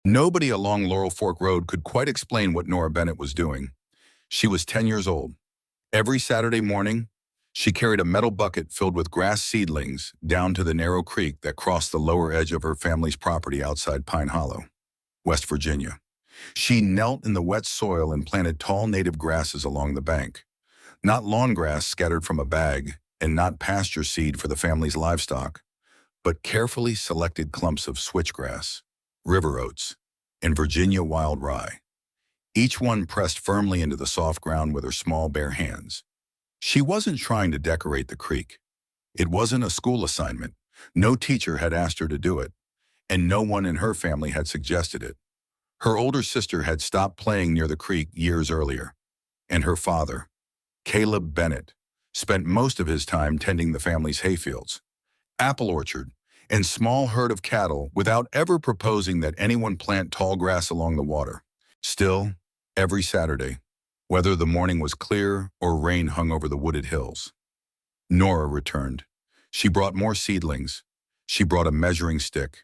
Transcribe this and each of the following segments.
Nobody along Laurel Fork Road could quite explain what Nora Bennett was doing. She was 10 years old. Every Saturday morning, she carried a metal bucket filled with grass seedlings down to the narrow creek that crossed the lower edge of her family's property outside Pine Hollow, West Virginia. She knelt in the wet soil and planted tall native grasses along the bank. Not lawn grass scattered from a bag, and not pasture seed for the family's livestock, but carefully selected clumps of switchgrass, river oats, and Virginia wild rye, each one pressed firmly into the soft ground with her small bare hands. She wasn't trying to decorate the creek. It wasn't a school assignment. No teacher had asked her to do it, and no one in her family had suggested it. Her older sister had stopped playing near the creek years earlier, and her father, Caleb Bennett, spent most of his time tending the family's hayfields, apple orchard, and small herd of cattle without ever proposing that anyone plant tall grass along the water. Still, every Saturday, whether the morning was clear or rain hung over the wooded hills, Nora returned. She brought more seedlings. She brought a measuring stick.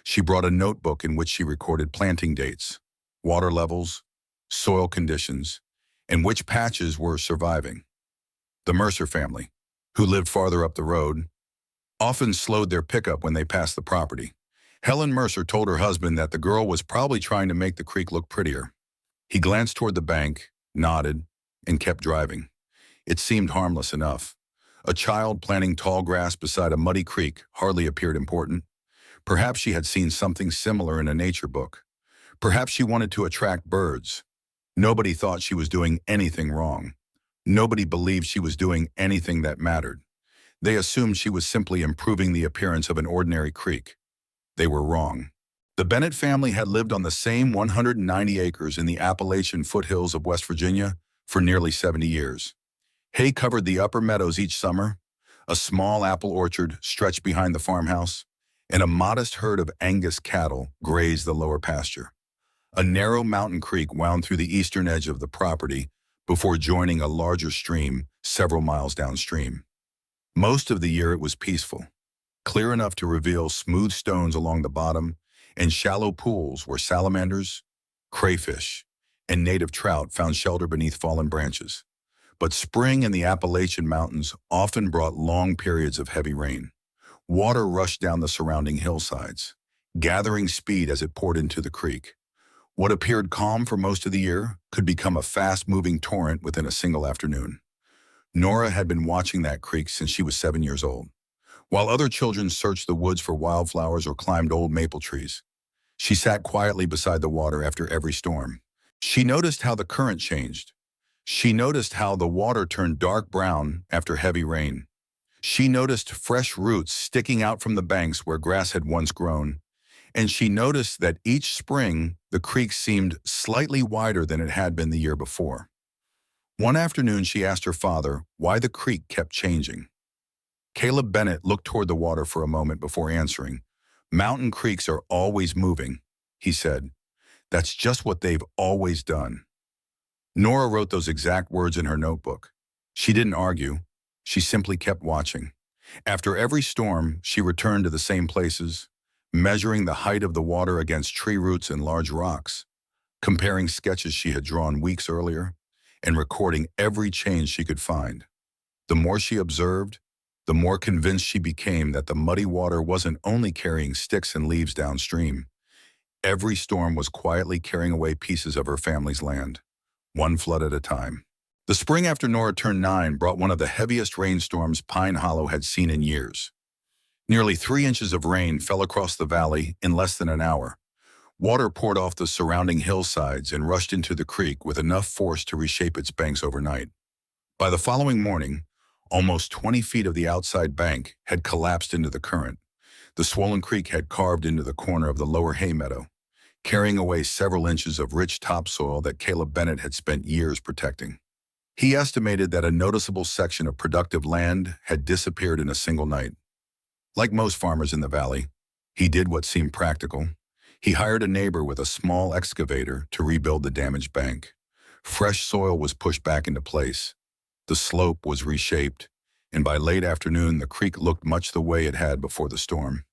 She brought a notebook in which she recorded planting dates, water levels, soil conditions, and which patches were surviving. The Mercer family, who lived farther up the road, often slowed their pickup when they passed the property. Helen Mercer told her husband that the girl was probably trying to make the creek look prettier. He glanced toward the bank, nodded, and kept driving. It seemed harmless enough. A child planting tall grass beside a muddy creek hardly appeared important. Perhaps she had seen something similar in a nature book. Perhaps she wanted to attract birds. Nobody thought she was doing anything wrong. Nobody believed she was doing anything that mattered. They assumed she was simply improving the appearance of an ordinary creek. They were wrong. The Bennett family had lived on the same 190 acres in the Appalachian foothills of West Virginia for nearly 70 years. Hay covered the upper meadows each summer, a small apple orchard stretched behind the farmhouse, and a modest herd of Angus cattle grazed the lower pasture. A narrow mountain creek wound through the eastern edge of the property before joining a larger stream several miles downstream. Most of the year it was peaceful, clear enough to reveal smooth stones along the bottom and shallow pools where salamanders, crayfish, and native trout found shelter beneath fallen branches. But spring in the Appalachian Mountains often brought long periods of heavy rain. Water rushed down the surrounding hillsides, gathering speed as it poured into the creek. What appeared calm for most of the year could become a fast-moving torrent within a single afternoon. Nora had been watching that creek since she was 7 years old. While other children searched the woods for wildflowers or climbed old maple trees, she sat quietly beside the water after every storm. She noticed how the current changed. She noticed how the water turned dark brown after heavy rain. She noticed fresh roots sticking out from the banks where grass had once grown. And she noticed that each spring, the creek seemed slightly wider than it had been the year before. One afternoon, she asked her father why the creek kept changing. Caleb Bennett looked toward the water for a moment before answering. "Mountain creeks are always moving," he said. "That's just what they've always done." Nora wrote those exact words in her notebook. She didn't argue. She simply kept watching. After every storm, she returned to the same places, measuring the height of the water against tree roots and large rocks, comparing sketches she had drawn weeks earlier, and recording every change she could find. The more she observed, the more convinced she became that the muddy water wasn't only carrying sticks and leaves downstream. Every storm was quietly carrying away pieces of her family's land, one flood at a time. The spring after Nora turned 9 brought one of the heaviest rainstorms Pine Hollow had seen in years. Nearly 3 inches of rain fell across the valley in less than an hour. Water poured off the surrounding hillsides and rushed into the creek with enough force to reshape its banks overnight. By the following morning, almost 20 feet of the outside bank had collapsed into the current. The swollen creek had carved into the corner of the lower hay meadow, carrying away several inches of rich topsoil that Caleb Bennett had spent years protecting. He estimated that a noticeable section of productive land had disappeared in a single night. Like most farmers in the valley, he did what seemed practical. He hired a neighbor with a small excavator to rebuild the damaged bank. Fresh soil was pushed back into place. The slope was reshaped, and by late afternoon, the creek looked much the way it had before the storm.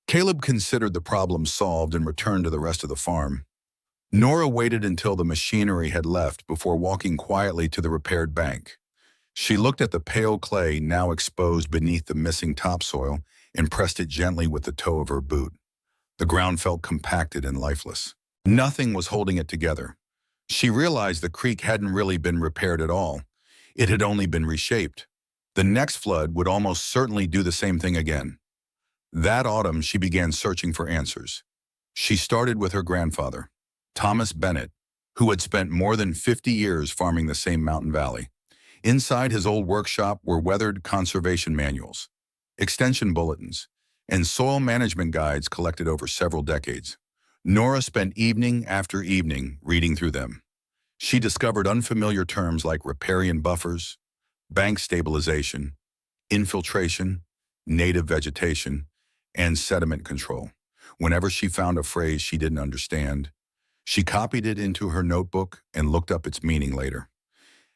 Caleb considered the problem solved and returned to the rest of the farm. Nora waited until the machinery had left before walking quietly to the repaired bank. She looked at the pale clay now exposed beneath the missing topsoil and pressed it gently with the toe of her boot. The ground felt compacted and lifeless. Nothing was holding it together. She realized the creek hadn't really been repaired at all. It had only been reshaped. The next flood would almost certainly do the same thing again. That autumn, she began searching for answers. She started with her grandfather, Thomas Bennett, who had spent more than 50 years farming the same mountain valley. Inside his old workshop were weathered conservation manuals, extension bulletins, and soil management guides collected over several decades. Nora spent evening after evening reading through them. She discovered unfamiliar terms like riparian buffers, bank stabilization, infiltration, native vegetation, and sediment control. Whenever she found a phrase she didn't understand, she copied it into her notebook and looked up its meaning later.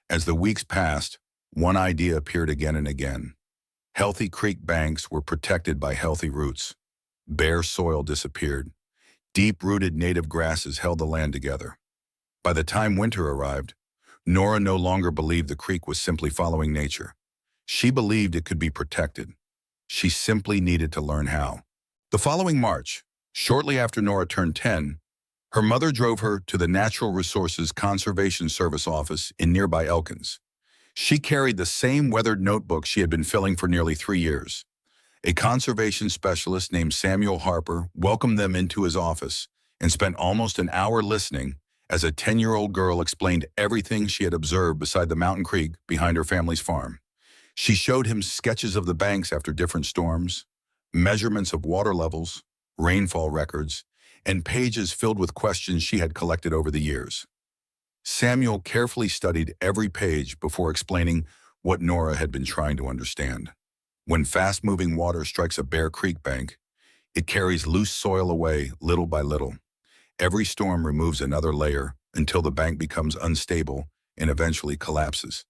As the weeks passed, one idea appeared again and again. Healthy creek banks were protected by healthy roots. Bare soil disappeared. Deep-rooted native grasses held the land together. By the time winter arrived, Nora no longer believed the creek was simply following nature. She believed it could be protected. She simply needed to learn how. The following March, shortly after Nora turned 10, her mother drove her to the Natural Resources Conservation Service office in nearby Elkins. She carried the same weathered notebook she had been filling for nearly 3 years. A conservation specialist named Samuel Harper welcomed them into his office and spent almost an hour listening as a 10-year-old girl explained everything she had observed beside the mountain creek behind her family's farm. She showed him sketches of the banks after different storms, measurements of water levels, rainfall records, and pages filled with questions she had collected over the years. Samuel carefully studied every page before explaining what Nora had been trying to understand. When fast-moving water strikes a bare creek bank, it carries loose soil away little by little. Every storm removes another layer until the bank becomes unstable and eventually collapses.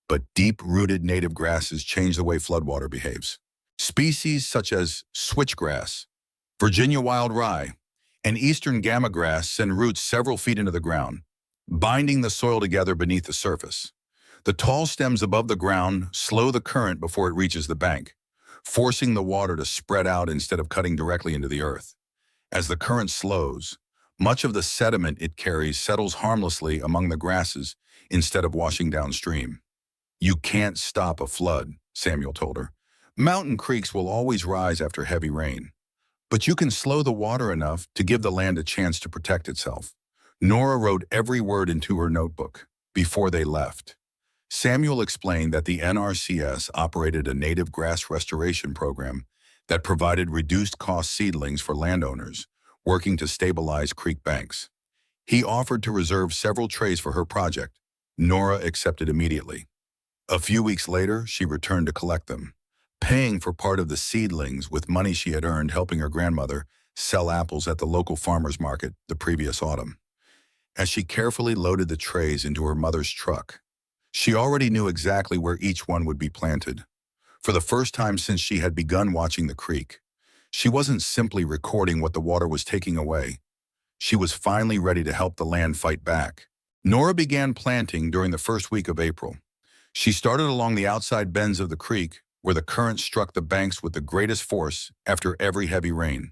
But deep-rooted native grasses change the way floodwater behaves. Species such as switchgrass, Virginia wild rye, and eastern gamma grass send roots several feet into the ground, binding the soil together beneath the surface. The tall stems above the ground slow the current before it reaches the bank, forcing the water to spread out instead of cutting directly into the earth. As the current slows, much of the sediment it carries settles harmlessly among the grasses instead of washing downstream. "You can't stop a flood," Samuel told her. "Mountain creeks will always rise after heavy rain. But you can slow the water enough to give the land a chance to protect itself." Nora wrote every word into her notebook before they left. Samuel explained that the NRCS operated a native grass restoration program that provided reduced-cost seedlings for landowners working to stabilize creek banks. He offered to reserve several trays for her project. Nora accepted immediately. A few weeks later, she returned to collect them, paying for part of the seedlings with money she had earned helping her grandmother sell apples at the local farmer's market the previous autumn. As she carefully loaded the trays into her mother's truck, she already knew exactly where each one would be planted. For the first time since she had begun watching the creek, she wasn't simply recording what the water was taking away. She was finally ready to help the land fight back. Nora began planting during the first week of April. She started along the outside bends of the creek, where the current struck the banks with the greatest force after every heavy rain.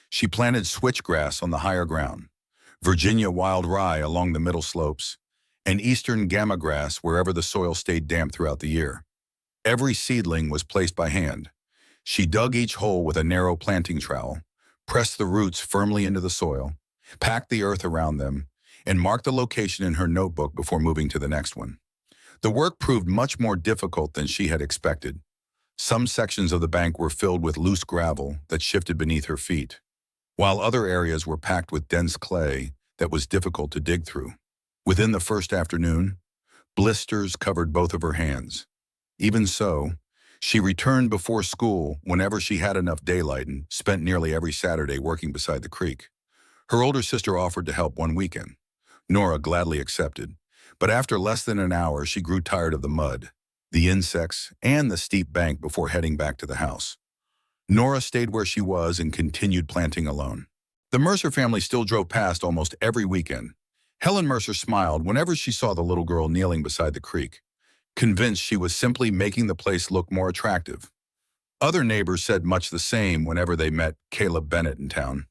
She planted switchgrass on the higher ground, Virginia wild rye along the middle slopes, and eastern gamma grass wherever the soil stayed damp throughout the year. Every seedling was placed by hand. She dug each hole with a narrow planting trowel, pressed the roots firmly into the soil, packed the earth around them, and marked the location in her notebook before moving to the next one. The work proved much more difficult than she had expected. Some sections of the bank were filled with loose gravel that shifted beneath her feet, while other areas were packed with dense clay that was difficult to dig through. Within the first afternoon, blisters covered both of her hands. Even so, she returned before school whenever she had enough daylight and spent nearly every Saturday working beside the creek. Her older sister offered to help one weekend. Nora gladly accepted, but after less than an hour, she grew tired of the mud, the insects, and the steep bank before heading back to the house. Nora stayed where she was and continued planting alone. The Mercer family still drove past almost every weekend. Helen Mercer smiled whenever she saw the little girl kneeling beside the creek, convinced she was simply making the place look more attractive. Other neighbors said much the same whenever they met Caleb Bennett in town.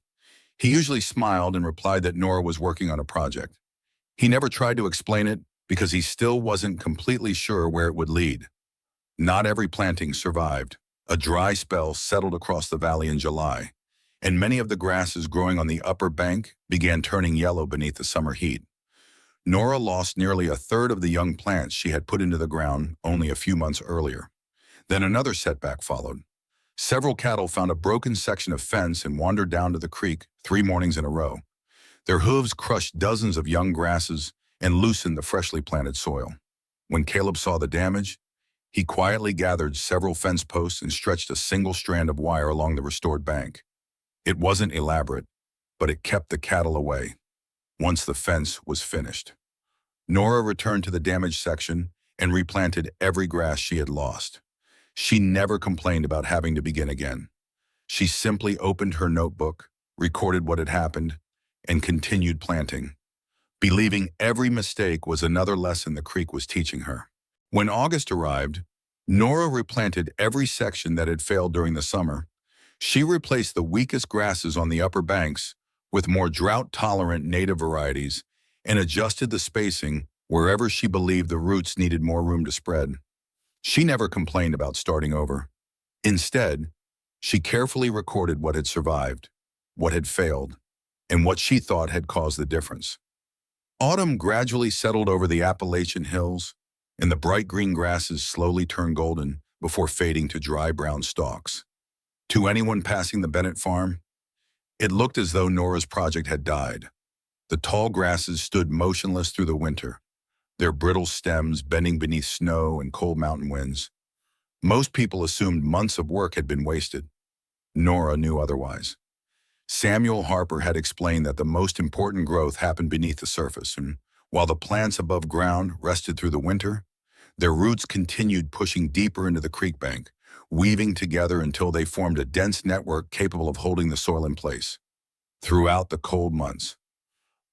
He usually smiled and replied that Nora was working on a project. He never tried to explain it because he still wasn't completely sure where it would lead. Not every planting survived. A dry spell settled across the valley in July, and many of the grasses growing on the upper bank began turning yellow beneath the summer heat. Nora lost nearly a third of the young plants she had put into the ground only a few months earlier. Then another setback followed. Several cattle found a broken section of fence and wandered down to the creek 3 mornings in a row. Their hooves crushed dozens of young grasses and loosened the freshly planted soil. When Caleb saw the damage, he quietly gathered several fence posts and stretched a single strand of wire along the restored bank. It wasn't elaborate, but it kept the cattle away. Once the fence was finished, Nora returned to the damaged section and replanted every grass she had lost. She never complained about having to begin again. She simply opened her notebook, recorded what had happened, and continued planting, believing every mistake was another lesson the creek was teaching her. When August arrived, Nora replanted every section that had failed during the summer. She replaced the weakest grasses on the upper banks with more drought-tolerant native varieties and adjusted the spacing wherever she believed the roots needed more room to spread. She never complained about starting over. Instead, she carefully recorded what had survived, what had failed, and what she thought had caused the difference. Autumn gradually settled over the Appalachian hills, and the bright green grasses slowly turned golden before fading to dry brown stalks. To anyone passing the Bennett farm, it looked as though Nora's project had died. The tall grasses stood motionless through the winter, their brittle stems bending beneath snow and cold mountain winds. Most people assumed months of work had been wasted. Nora knew otherwise. Samuel Harper had explained that the most important growth happened beneath the surface, and while the plants above ground rested through the winter, their roots continued pushing deeper into the creek bank, weaving together until they formed a dense network capable of holding the soil in place. Throughout the cold months,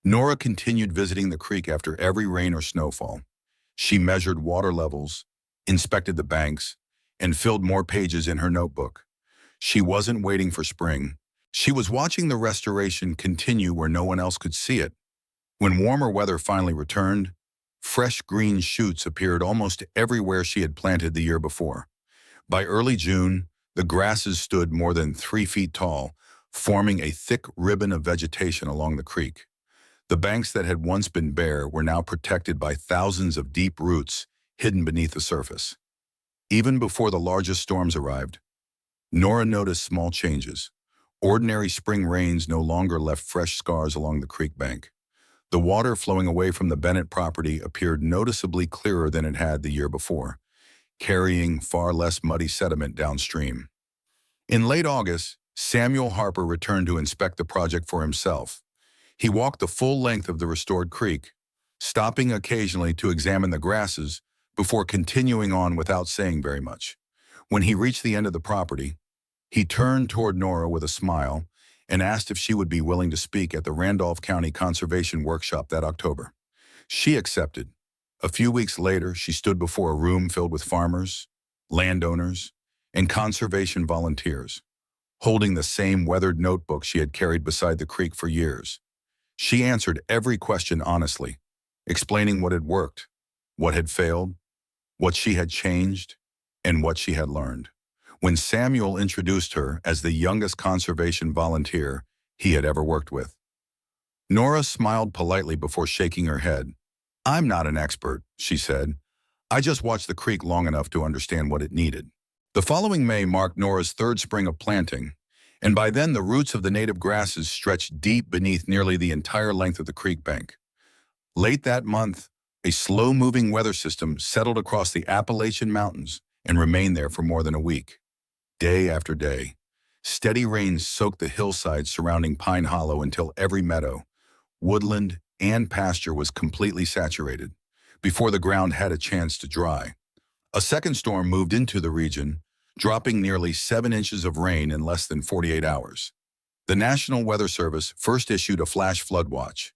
Nora continued visiting the creek after every rain or snowfall. She measured water levels, inspected the banks, and filled more pages in her notebook. She wasn't waiting for spring. She was watching the restoration continue where no one else could see it. When warmer weather finally returned, fresh green shoots appeared almost everywhere she had planted the year before. By early June, the grasses stood more than 3 feet tall, forming a thick ribbon of vegetation along the creek. The banks that had once been bare were now protected by thousands of deep roots hidden beneath the surface. Even before the largest storms arrived, Nora noticed small changes. Ordinary spring rains no longer left fresh scars along the creek bank. The water flowing away from the Bennett property appeared noticeably clearer than it had the year before, carrying far less muddy sediment downstream. In late August, Samuel Harper returned to inspect the project for himself. He walked the full length of the restored creek, stopping occasionally to examine the grasses before continuing on without saying very much. When he reached the end of the property, he turned toward Nora with a smile and asked if she would be willing to speak at the Randolph County Conservation Workshop that October. She accepted. A few weeks later, she stood before a room filled with farmers, landowners, and conservation volunteers, holding the same weathered notebook she had carried beside the creek for years. She answered every question honestly, explaining what had worked, what had failed, what she had changed, and what she had learned. When Samuel introduced her as the youngest conservation volunteer he had ever worked with, Nora smiled politely before shaking her head. "I'm not an expert," she said. "I just watched the creek long enough to understand what it needed." The following May marked Nora's 3rd spring of planting, and by then the roots of the native grasses stretched deep beneath nearly the entire length of the creek bank. Late that month, a slow-moving weather system settled across the Appalachian Mountains and remained there for more than a week. Day after day, steady rains soaked the hillsides surrounding Pine Hollow until every meadow, woodland, and pasture was completely saturated before the ground had a chance to dry. A second storm moved into the region, dropping nearly 7 inches of rain in less than 48 hours. The National Weather Service first issued a flash flood watch,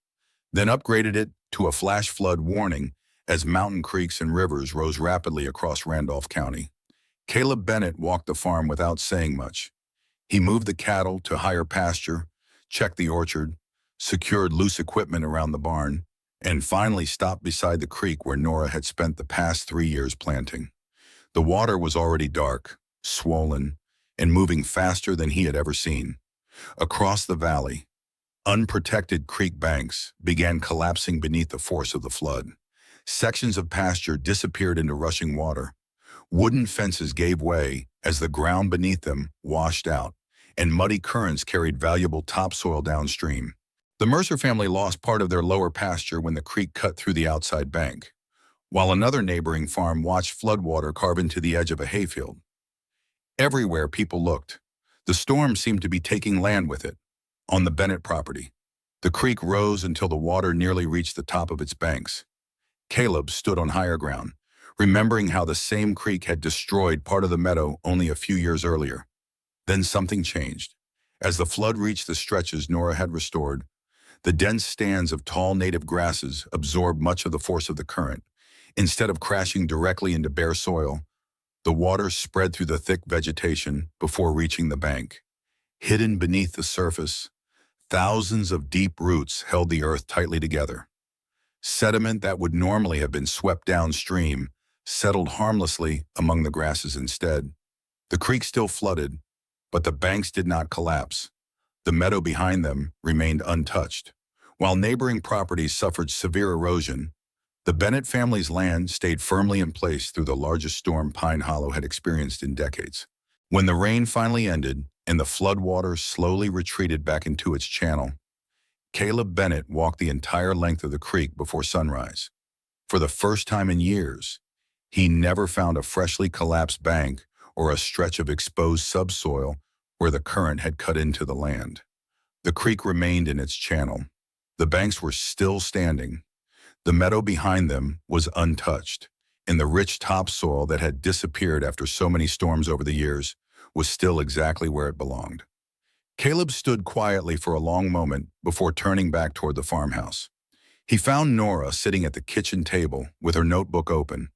then upgraded it to a flash flood warning as mountain creeks and rivers rose rapidly across Randolph County. Caleb Bennett walked the farm without saying much. He moved the cattle to higher pasture, checked the orchard, secured loose equipment around the barn, and finally stopped beside the creek where Nora had spent the past 3 years planting. The water was already dark, swollen, and moving faster than he had ever seen. Across the valley, unprotected creek banks began collapsing beneath the force of the flood. Sections of pasture disappeared into rushing water. Wooden fences gave way as the ground beneath them washed out, and muddy currents carried valuable topsoil downstream. The Mercer family lost part of their lower pasture when the creek cut through the outside bank, while another neighboring farm watched floodwater carve into the edge of a hayfield. Everywhere people looked, the storm seemed to be taking land with it. On the Bennett property, the creek rose until the water nearly reached the top of its banks. Caleb stood on higher ground, remembering how the same creek had destroyed part of the meadow only a few years earlier. Then something changed. As the flood reached the stretches Nora had restored, the dense stands of tall native grasses absorbed much of the force of the current. Instead of crashing directly into bare soil, the water spread through the thick vegetation before reaching the bank. Hidden beneath the surface, thousands of deep roots held the earth tightly together. Sediment that would normally have been swept downstream settled harmlessly among the grasses instead. The creek still flooded, but the banks did not collapse. The meadow behind them remained untouched. While neighboring properties suffered severe erosion, the Bennett family's land stayed firmly in place through the largest storm Pine Hollow had experienced in decades. When the rain finally ended and the floodwaters slowly retreated back into its channel, Caleb Bennett walked the entire length of the creek before sunrise. For the first time in years, he never found a freshly collapsed bank or a stretch of exposed subsoil where the current had cut into the land. The creek remained in its channel. The banks were still standing. The meadow behind them was untouched, and the rich topsoil that had disappeared after so many storms over the years was still exactly where it belonged. Caleb stood quietly for a long moment before turning back toward the farmhouse. He found Nora sitting at the kitchen table with her notebook open,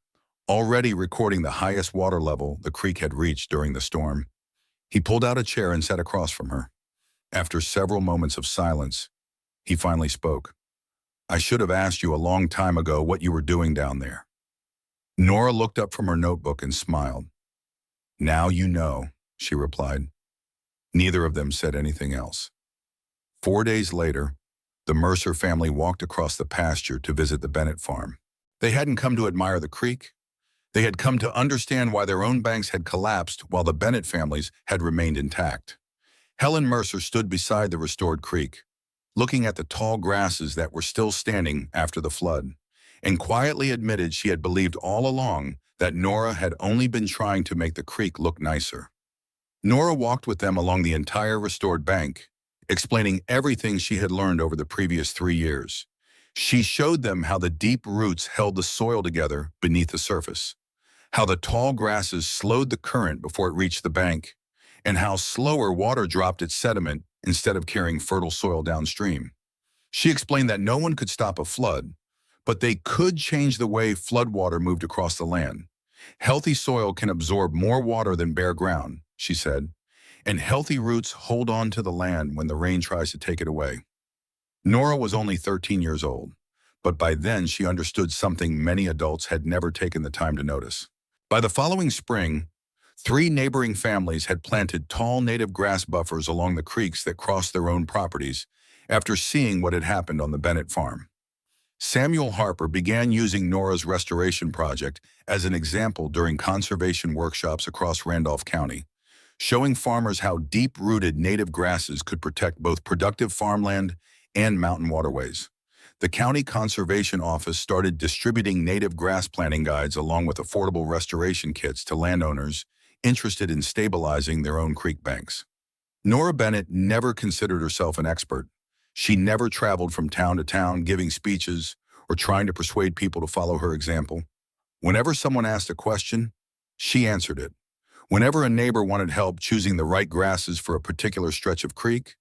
already recording the highest water level the creek had reached during the storm. He pulled out a chair and sat across from her. After several moments of silence, he finally spoke. "I should have asked you a long time ago what you were doing down there." Nora looked up from her notebook and smiled. "Now you know," she replied. Neither of them said anything else. 4 days later, the Mercer family walked across the pasture to visit the Bennett farm. They hadn't come to admire the creek. They had come to understand why their own banks had collapsed while the Bennett families had remained intact. Helen Mercer stood beside the restored creek, looking at the tall grasses that were still standing after the flood, and quietly admitted she had believed all along that Nora had only been trying to make the creek look nicer. Nora walked with them along the entire restored bank, explaining everything she had learned over the previous 3 years. She showed them how the deep roots held the soil together beneath the surface, how the tall grasses slowed the current before it reached the bank, and how slower water dropped its sediment instead of carrying fertile soil downstream. She explained that no one could stop a flood, but they could change the way floodwater moved across the land. Healthy soil can absorb more water than bare ground, she said, and healthy roots hold on to the land when the rain tries to take it away. Nora was only 13 years old, but by then she understood something many adults had never taken the time to notice. By the following spring, 3 neighboring families had planted tall native grass buffers along the creeks that crossed their own properties after seeing what had happened on the Bennett farm. Samuel Harper began using Nora's restoration project as an example during conservation workshops across Randolph County, showing farmers how deep-rooted native grasses could protect both productive farmland and mountain waterways. The county conservation office started distributing native grass planting guides along with affordable restoration kits to landowners interested in stabilizing their own creek banks. Nora Bennett never considered herself an expert. She never traveled from town to town giving speeches or trying to persuade people to follow her example. Whenever someone asked a question, she answered it. Whenever a neighbor wanted help choosing the right grasses for a particular stretch of creek,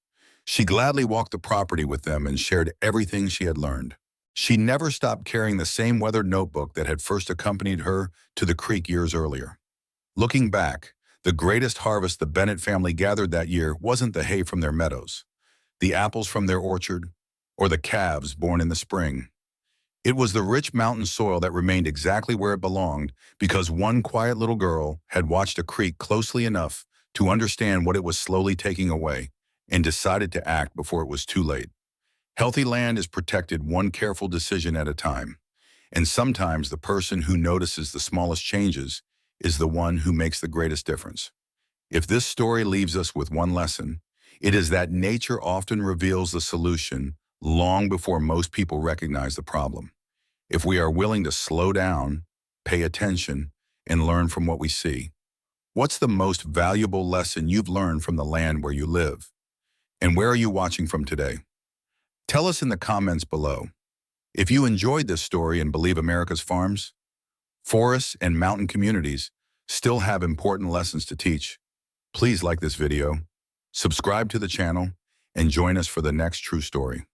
she gladly walked the property with them and shared everything she had learned. She never stopped carrying the same weathered notebook that had first accompanied her to the creek years earlier. Looking back, the greatest harvest the Bennett family gathered that year wasn't the hay from their meadows, the apples from their orchard, or the calves born in the spring. It was the rich mountain soil that remained exactly where it belonged because one quiet little girl had watched a creek closely enough to understand what it was slowly taking away and decided to act before it was too late. Healthy land is protected one careful decision at a time, and sometimes the person who notices the smallest changes is the one who makes the greatest difference. If this story leaves us with one lesson, it is that nature often reveals the solution long before most people recognize the problem. If we are willing to slow down, pay attention, and learn from what we see. What's the most valuable lesson you've learned from the land where you live? And where are you watching from today? Tell us in the comments below. If you enjoyed this story and believe America's farms, forests, and mountain communities still have important lessons to teach, please like this video, subscribe to the channel, and join us for the next true story.